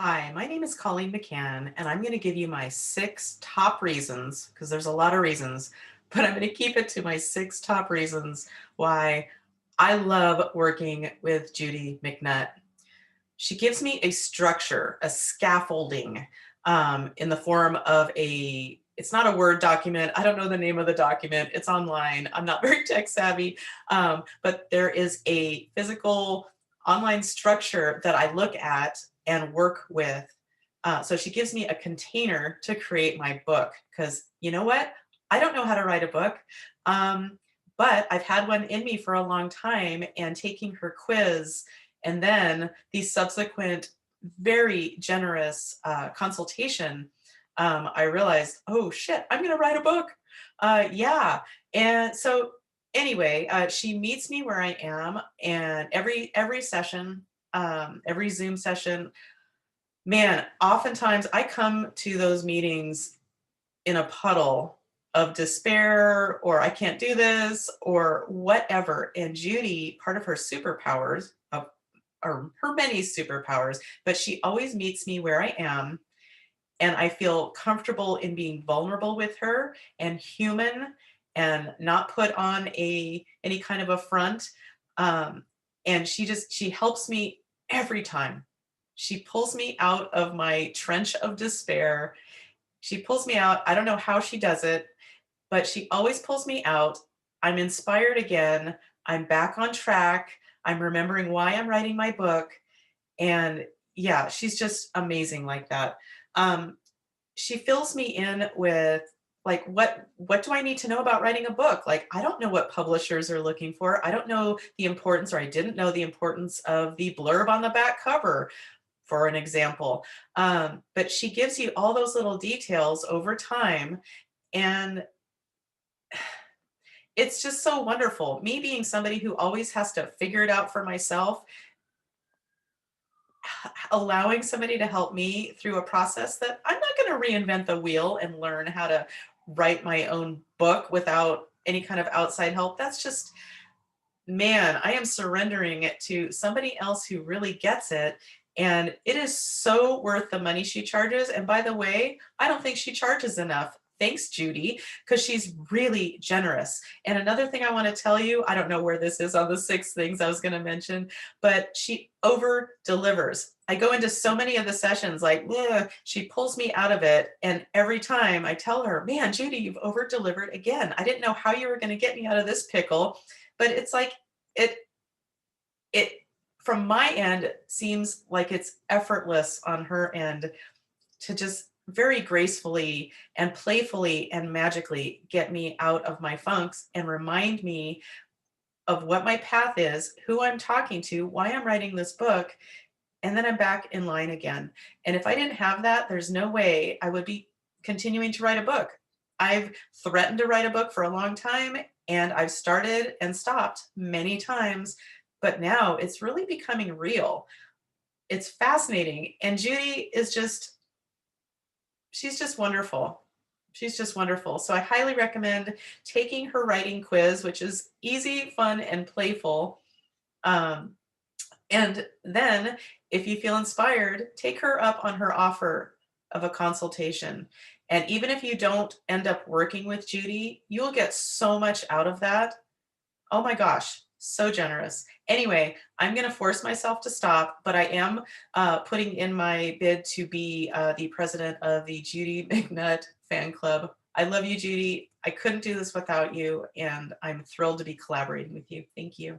Hi, my name is Colleen McCann, and I'm going to give you my six top reasons, because there's a lot of reasons, but I'm going to keep it to my six top reasons why I love working with Judy McNutt. She gives me a structure, a scaffolding in the form of it's not a Word document. I don't know the name of the document. It's online. I'm not very tech savvy, but there is a physical online structure that I look at and work with. So she gives me a container to create my book because you know what? I don't know how to write a book. Um, but I've had one in me for a long time, and taking her quiz and then the subsequent very generous consultation, I realized, oh shit, I'm going to write a book. Yeah. And so anyway, she meets me where I am, and every session, every Zoom session, man, oftentimes I come to those meetings in a puddle of despair, or I can't do this or whatever. And Judy, part of her superpowers, or her many superpowers, but she always meets me where I am. And I feel comfortable in being vulnerable with her and human and not put on any kind of a front. Um, and she helps me every time. She pulls me out of my trench of despair. She pulls me out. I don't know how she does it, but she always pulls me out. I'm inspired again. I'm back on track. I'm remembering why I'm writing my book. And yeah, she's just amazing like that. Um, she fills me in with like what do I need to know about writing a book? Like I don't know what publishers are looking for. I don't know the importance, or I didn't know the importance of the blurb on the back cover, for an example. But she gives you all those little details over time, and it's just so wonderful. Me being somebody who always has to figure it out for myself, allowing somebody to help me through a process that I'm not going to reinvent the wheel and learn how to write my own book without any kind of outside help. That's just, man, I am surrendering it to somebody else who really gets it. And it is so worth the money she charges. And by the way, I don't think she charges enough. Thanks, Judy, because she's really generous. And another thing I want to tell you, I don't know where this is on the six things I was going to mention, but she over delivers. I go into so many of the sessions like, "Ugh," she pulls me out of it. And every time I tell her, man, Judy, you've over delivered again. I didn't know how you were going to get me out of this pickle. But it's like, it it from my end seems like it's effortless on her end to just very gracefully and playfully and magically get me out of my funks and remind me of what my path is, who I'm talking to, why I'm writing this book, and then I'm back in line again. And if I didn't have that, there's no way I would be continuing to write a book. I've threatened to write a book for a long time, and I've started and stopped many times, but now it's really becoming real. It's fascinating. And Judy is just, she's just wonderful. She's just wonderful. So I highly recommend taking her writing quiz, which is easy, fun, and playful. Um, and then, if you feel inspired, take her up on her offer of a consultation. And even if you don't end up working with Judy, you'll get so much out of that. Oh my gosh, so generous. Anyway, I'm going to force myself to stop, but I am putting in my bid to be the president of the Judy McNutt fan club. I love you, Judy. I couldn't do this without you, and I'm thrilled to be collaborating with you. Thank you.